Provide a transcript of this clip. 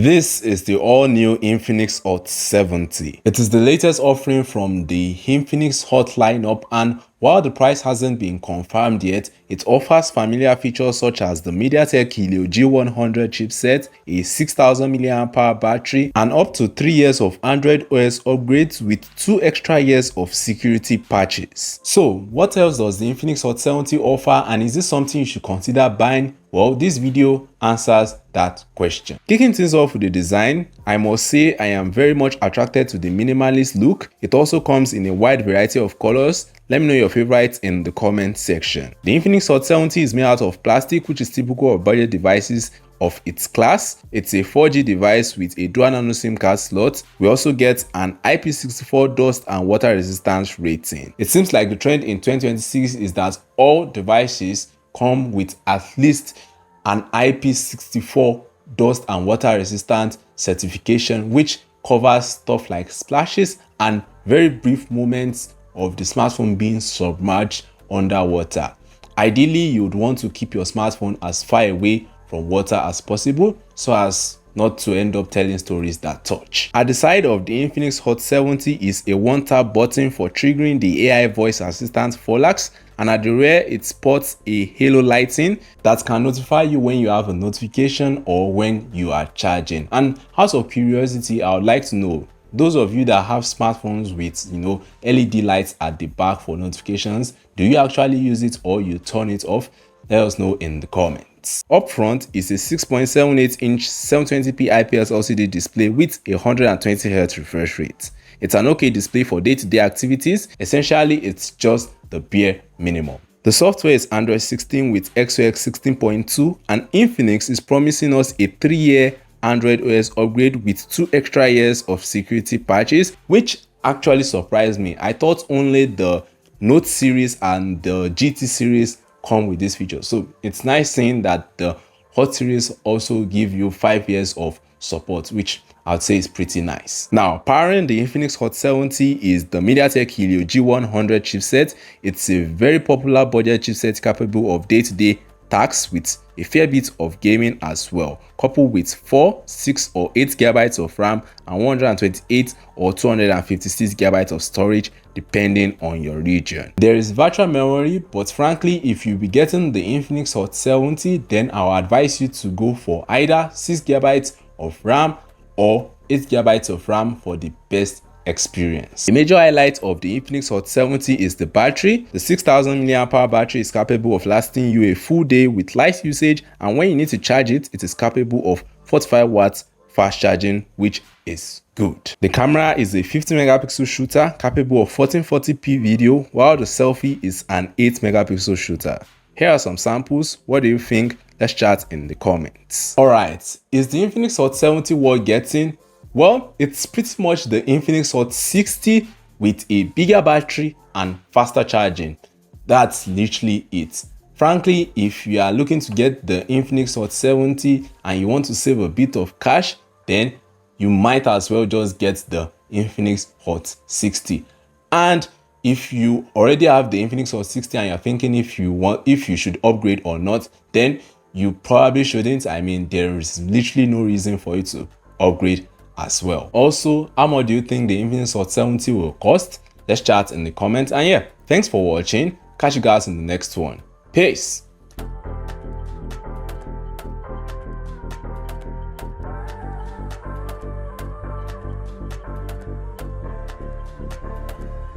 This is the all-new Infinix Hot 70. It is the latest offering from the Infinix Hot lineup, and while the price hasn't been confirmed yet, it offers familiar features such as the MediaTek Helio G100 chipset, a 6000 mAh battery, and up to 3 years of Android OS upgrades with 2 extra years of security patches. So, what else does the Infinix Hot 70 offer, and is this something you should consider buying? Well, this video answers that question. Kicking things off with the design, I must say I am very much attracted to the minimalist look. It also comes in a wide variety of colors. Let me know your favorites in the comment section. The Infinix Hot 70 is made out of plastic, which is typical of budget devices of its class. It's a 4G device with a dual nano SIM card slot. We also get an IP64 dust and water resistance rating. It seems like the trend in 2026 is that all devices come with at least an IP64 dust and water resistant certification, which covers stuff like splashes and very brief moments of the smartphone being submerged underwater. Ideally, you would want to keep your smartphone as far away from water as possible so as not to end up telling stories that touch. At the side of the Infinix Hot 70 is a one-tap button for triggering the AI voice assistant Folax, and at the rear it sports a halo lighting that can notify you when you have a notification or when you are charging. And out of curiosity, I would like to know, those of you that have smartphones with LED lights at the back for notifications, do you actually use it or you turn it off? Let us know in the comments. Up front is a 6.78-inch 720p IPS LCD display with a 120Hz refresh rate. It's an okay display for day-to-day activities. Essentially, it's just the bare minimum. The software is Android 16 with XOX 16.2, and Infinix is promising us a 3-year Android OS upgrade with 2 extra years of security patches, which actually surprised me. I thought only the Note series and the GT series come with this feature. So it's nice seeing that the Hot series also give you 5 years of support, which I'd say is pretty nice. Now, powering the Infinix Hot 70 is the MediaTek Helio G100 chipset. It's a very popular budget chipset capable of day-to-day tasks with a fair bit of gaming as well, coupled with 4, 6 or 8 GB of RAM and 128 or 256 GB of storage depending on your region. There is virtual memory, but frankly, if you'll be getting the Infinix Hot 70, then I'll advise you to go for either 6 GB of RAM or 8 GB of RAM for the best experience. The major highlight of the Infinix Hot 70 is the battery. The 6000 mAh battery is capable of lasting you a full day with light usage, and when you need to charge it, it is capable of 45 watts fast charging, which is good. The camera is a 50 megapixel shooter capable of 1440p video, while the selfie is an 8 megapixel shooter. Here are some samples. What do you think? Let's chat in the comments. Alright, is the Infinix Hot 70 worth getting? Well, it's pretty much the Infinix Hot 60 with a bigger battery and faster charging. That's literally it. Frankly, if you are looking to get the Infinix Hot 70 and you want to save a bit of cash, then you might as well just get the Infinix Hot 60. And if you already have the Infinix Hot 60 and you're thinking if you should upgrade or not, then you probably shouldn't. I mean, there is literally no reason for you to upgrade as well. Also, how much do you think the Infinix Hot 70 will cost? Let's chat in the comments. And yeah, thanks for watching. Catch you guys in the next one. Peace.